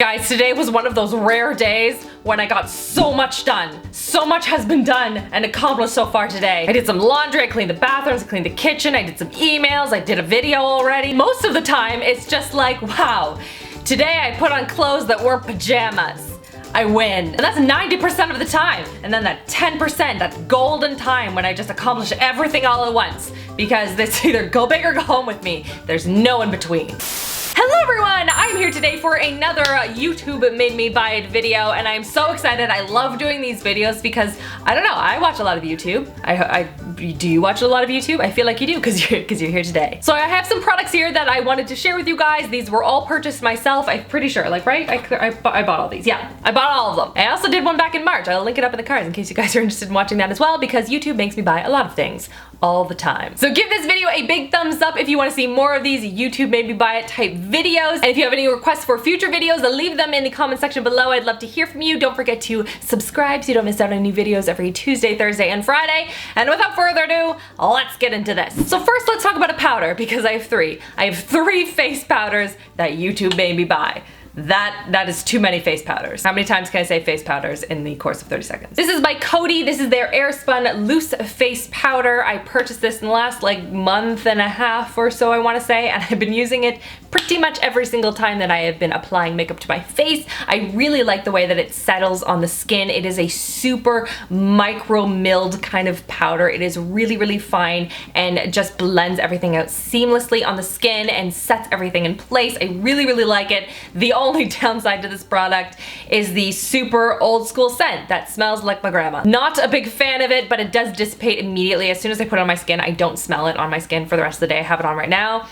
Guys, today was one of those rare days when I got so much done. So much has been done and accomplished so far today. I did some laundry, I cleaned the bathrooms, I cleaned the kitchen, I did some emails, I did a video already. Most of the time, it's just like, wow, today I put on clothes that weren't pajamas. I win. And that's 90% of the time. And then that 10%, that golden time when I just accomplish everything all at once. Because it's either go big or go home with me. There's no in between. Hello everyone! I'm here today for another YouTube Made Me Buy It video, and I'm so excited. I love doing these videos because, I don't know, I watch a lot of YouTube. Do you watch a lot of YouTube? I feel like you do because you're here today. So I have some products here that I wanted to share with you guys. These were all purchased myself, I'm pretty sure, like, right? I bought all these, yeah. I bought all of them. I also did one back in March. I'll link it up in the cards in case you guys are interested in watching that as well, because YouTube makes me buy a lot of things all the time. So give this video a big thumbs up if you want to see more of these YouTube Made Me Buy It type videos. And if you have any requests for future videos, leave them in the comment section below. I'd love to hear from you. Don't forget to subscribe so you don't miss out on new videos every Tuesday, Thursday, and Friday. And without further ado, let's get into this. So first, let's talk about a powder, because I have three. I have three face powders that YouTube made me buy. That is too many face powders. How many times can I say face powders in the course of 30 seconds? This is by Coty. This is their Airspun Loose Face Powder. I purchased this in the last like month and a half or so, I want to say, and I've been using it pretty much every single time that I have been applying makeup to my face. I really like the way that it settles on the skin. It is a super micro milled kind of powder. It is really, really fine and just blends everything out seamlessly on the skin and sets everything in place. I really, really like it. The only downside to this product is the super old school scent that smells like my grandma. Not a big fan of it, but it does dissipate immediately. As soon as I put it on my skin, I don't smell it on my skin for the rest of the day. I have it on right now.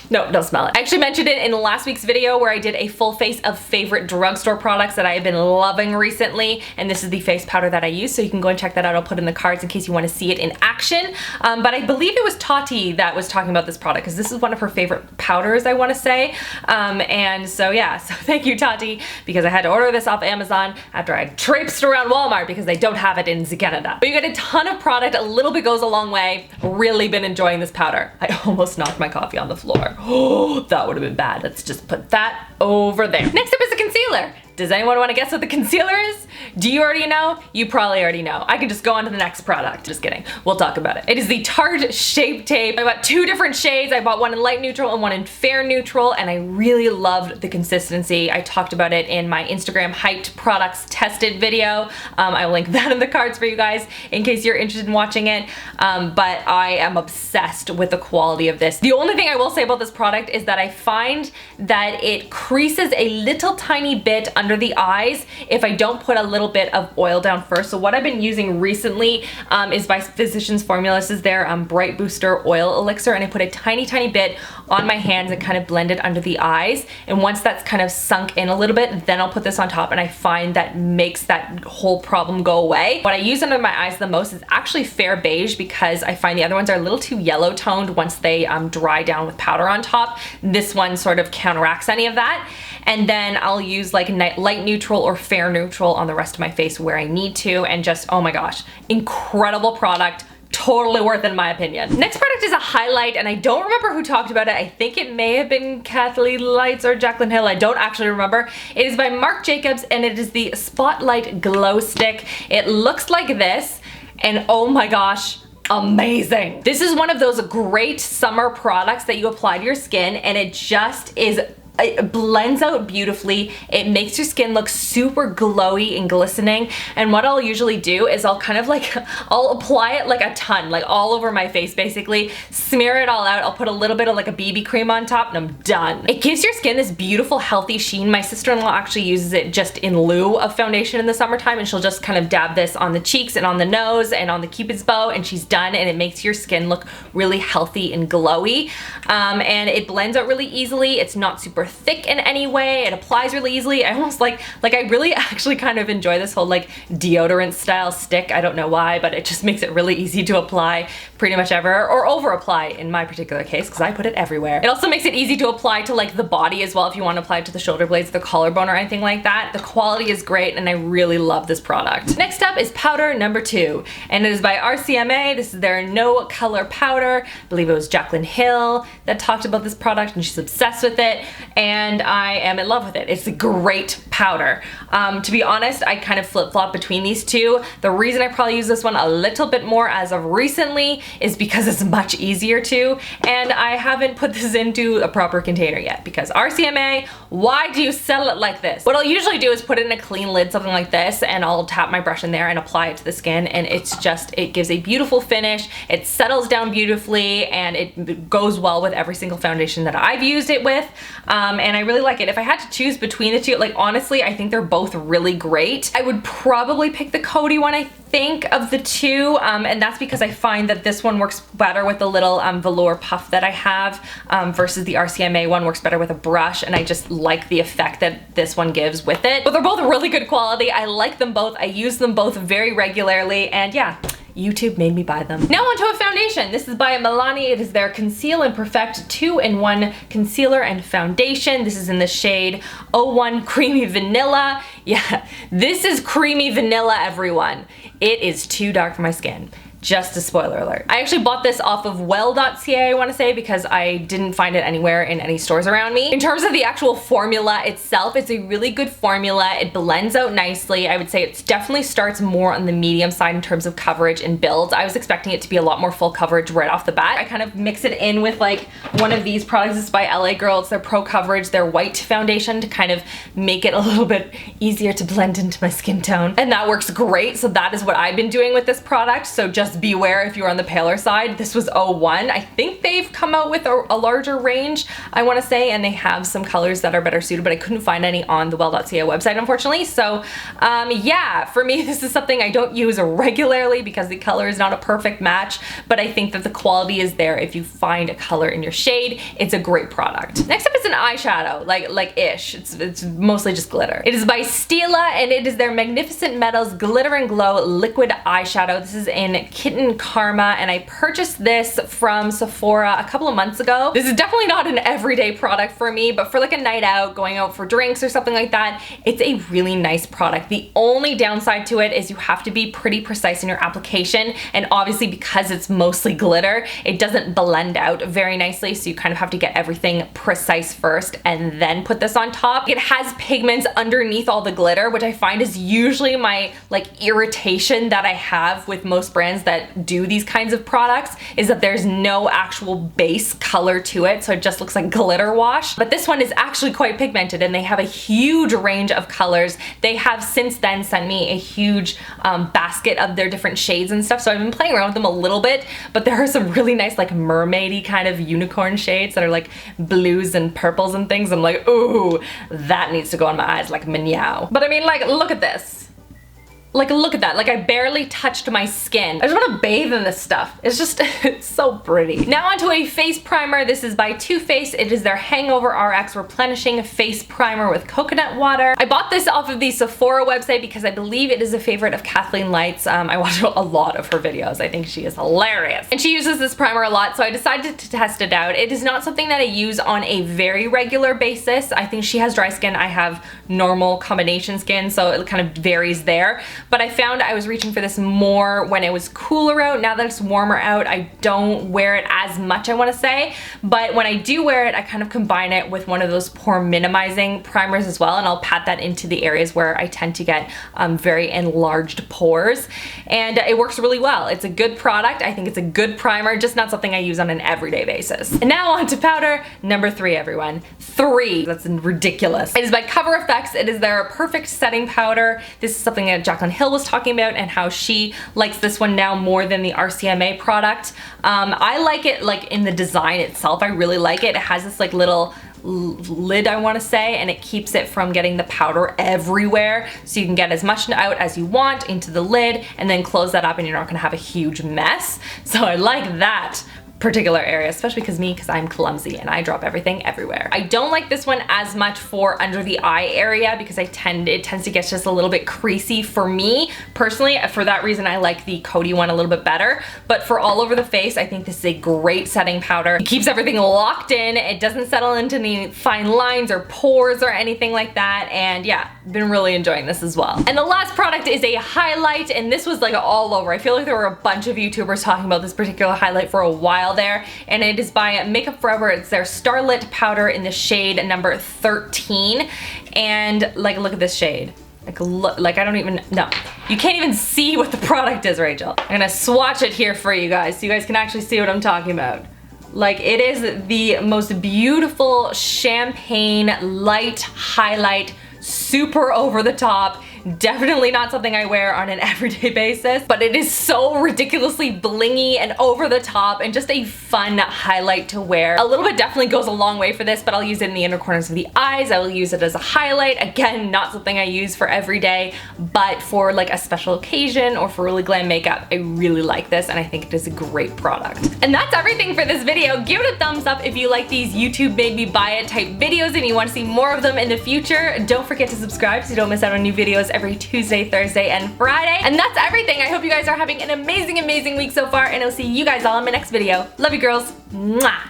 No, don't smell it. I actually mentioned it in last week's video where I did a full face of favorite drugstore products that I have been loving recently, and this is the face powder that I use, so you can go and check that out. I'll put it in the cards in case you want to see it in action. But I believe it was Tati that was talking about this product because this is one of her favorite powders, I want to say. And so yeah, so thank you, Tati, because I had to order this off Amazon after I traipsed around Walmart because they don't have it in Canada. But you get a ton of product, a little bit goes a long way. Really been enjoying this powder. I almost knocked my coffee on the floor. Oh, that would have been bad. Let's just put that over there. Next up is a concealer. Does anyone want to guess what the concealer is? Do you already know? You probably already know. I can just go on to the next product. Just kidding. We'll talk about it. It is the Tarte Shape Tape. I bought two different shades. I bought one in light neutral and one in fair neutral, and I really loved the consistency. I talked about it in my Instagram hyped products tested video. I will link that in the cards for you guys in case you're interested in watching it. But I am obsessed with the quality of this. The only thing I will say about this product is that I find that it creases a little tiny bit under the eyes if I don't put a little bit of oil down first. So what I've been using recently is by Physicians Formula. This is their Bright Booster Oil Elixir, and I put a tiny bit on my hands and kind of blend it under the eyes. And once that's kind of sunk in a little bit, then I'll put this on top, and I find that makes that whole problem go away. What I use under my eyes the most is actually Fair Beige, because I find the other ones are a little too yellow toned once they dry down with powder on top. This one sort of counteracts any of that. And then I'll use like light neutral or fair neutral on the rest of my face where I need to, and just, oh my gosh, incredible product. Totally worth it in my opinion. Next product is a highlight, and I don't remember who talked about it. I think it may have been Kathleen Lights or Jaclyn Hill. I don't actually remember. It is by Marc Jacobs, and it is the Spotlight Glow Stick. It looks like this, and oh my gosh, amazing. This is one of those great summer products that you apply to your skin, and it just is, it blends out beautifully. It makes your skin look super glowy and glistening. And what I'll usually do is I'll kind of like, I'll apply it like a ton, like all over my face basically, smear it all out. I'll put a little bit of like a BB cream on top, and I'm done. It gives your skin this beautiful healthy sheen. My sister-in-law actually uses it just in lieu of foundation in the summertime, and she'll just kind of dab this on the cheeks and on the nose and on the cupid's bow, and she's done, and it makes your skin look really healthy and glowy. And it blends out really easily. It's not super thick in any way. It applies really easily. I almost like I really actually kind of enjoy this whole like deodorant style stick. I don't know why, but it just makes it really easy to apply pretty much ever, or over apply in my particular case because I put it everywhere. It also makes it easy to apply to like the body as well if you want to apply it to the shoulder blades, the collarbone, or anything like that. The quality is great, and I really love this product. Next up is powder number 2, and it is by RCMA. This is their No Color Powder. I believe it was Jaclyn Hill that talked about this product, and she's obsessed with it. and I am in love with it. It's a great powder. To be honest, I kind of flip-flop between these two. The reason I probably use this one a little bit more as of recently is because it's much easier to, and I haven't put this into a proper container yet because RCMA, why do you sell it like this? What I'll usually do is put it in a clean lid, something like this, and I'll tap my brush in there and apply it to the skin, and it gives a beautiful finish. It settles down beautifully, and it goes well with every single foundation that I've used it with, and I really like it. If I had to choose between the two, like honestly, I think they're both really great. I would probably pick the Coty one, I think, of the two, and that's because I find that this one works better with the little velour puff that I have versus the RCMA one works better with a brush, and I just like the effect that this one gives with it. But they're both really good quality. I like them both. I use them both very regularly, and yeah, YouTube made me buy them. Now onto a foundation. This is by Milani. It is their Conceal and Perfect 2-in-1 concealer and foundation. This is in the shade 01 Creamy Vanilla. Yeah, this is creamy vanilla, everyone. It is too dark for my skin. Just a spoiler alert. I actually bought this off of well.ca, I want to say, because I didn't find it anywhere in any stores around me. In terms of the actual formula itself, it's a really good formula. It blends out nicely. I would say it definitely starts more on the medium side in terms of coverage and builds. I was expecting it to be a lot more full coverage right off the bat. I kind of mix it in with like one of these products. It's by LA Girl. It's their Pro Coverage, their white foundation, to kind of make it a little bit easier to blend into my skin tone. And that works great. So that is what I've been doing with this product. So just beware if you're on the paler side. This was 01. I think they've come out with a larger range, I want to say, and they have some colors that are better suited, but I couldn't find any on the well.ca website, unfortunately. So yeah, for me, this is something I don't use regularly because the color is not a perfect match, but I think that the quality is there. If you find a color in your shade, it's a great product. Next up is an eyeshadow, like-ish. It's mostly just glitter. It is by Stila, and it is their Magnificent Metals Glitter and Glow Liquid Eyeshadow. This is in Kitten Karma, and I purchased this from Sephora a couple of months ago. This is definitely not an everyday product for me, but for like a night out, going out for drinks or something like that, it's a really nice product. The only downside to it is you have to be pretty precise in your application, and obviously because it's mostly glitter, it doesn't blend out very nicely, so you kind of have to get everything precise first and then put this on top. It has pigments underneath all the glitter, which I find is usually my like irritation that I have with most brands that do these kinds of products, is that there's no actual base color to it, so it just looks like glitter wash. But this one is actually quite pigmented, and they have a huge range of colors. They have since then sent me a huge basket of their different shades and stuff, so I've been playing around with them a little bit, but there are some really nice like mermaidy kind of unicorn shades that are like blues and purples and things. I'm like, ooh, that needs to go on my eyes like meow. But I mean, like, look at this. Like, look at that. Like, I barely touched my skin. I just want to bathe in this stuff. It's just, it's so pretty. Now onto a face primer. This is by Too Faced. It is their Hangover RX Replenishing Face Primer with coconut water. I bought this off of the Sephora website because I believe it is a favorite of Kathleen Light's. I watch a lot of her videos. I think she is hilarious. And she uses this primer a lot, so I decided to test it out. It is not something that I use on a very regular basis. I think she has dry skin. I have normal combination skin, so it kind of varies there. But I found I was reaching for this more when it was cooler out. Now that it's warmer out, I don't wear it as much, I want to say. But when I do wear it, I kind of combine it with one of those pore minimizing primers as well, and I'll pat that into the areas where I tend to get very enlarged pores. And it works really well. It's a good product. I think it's a good primer, just not something I use on an everyday basis. And now on to powder number 3, everyone. 3. That's ridiculous. It is by Cover Effects. It is their Perfect Setting Powder. This is something that Jaclyn Hill was talking about, and how she likes this one now more than the RCMA product. I like it like in the design itself. I really like it. It has this like little lid, I want to say, and it keeps it from getting the powder everywhere, so you can get as much out as you want into the lid and then close that up, and you're not going to have a huge mess. So I like that particular area, especially because I'm clumsy and I drop everything everywhere. I don't like this one as much for under the eye area because it tends to get just a little bit creasy for me personally. For that reason, I like the Coty one a little bit better. But for all over the face, I think this is a great setting powder. It keeps everything locked in. It doesn't settle into any fine lines or pores or anything like that. And yeah, been really enjoying this as well. And the last product is a highlight, and this was like all over. I feel like there were a bunch of YouTubers talking about this particular highlight for a while while there, and it is by Makeup Forever. It's their Starlit powder in the shade number 13, and like, look at this shade. Like, look, like I don't even, no. You can't even see what the product is, Rachel. I'm gonna swatch it here for you guys so you guys can actually see what I'm talking about. Like, it is the most beautiful champagne light highlight, super over the top. Definitely not something I wear on an everyday basis, but it is so ridiculously blingy and over the top and just a fun highlight to wear. A little bit definitely goes a long way for this, but I'll use it in the inner corners of the eyes. I will use it as a highlight. Again, not something I use for every day, but for like a special occasion or for really glam makeup, I really like this and I think it is a great product. And that's everything for this video. Give it a thumbs up if you like these YouTube made me buy it type videos and you want to see more of them in the future. Don't forget to subscribe so you don't miss out on new videos every Tuesday, Thursday, and Friday. And that's everything. I hope you guys are having an amazing, amazing week so far, and I'll see you guys all in my next video. Love you, girls. Mwah!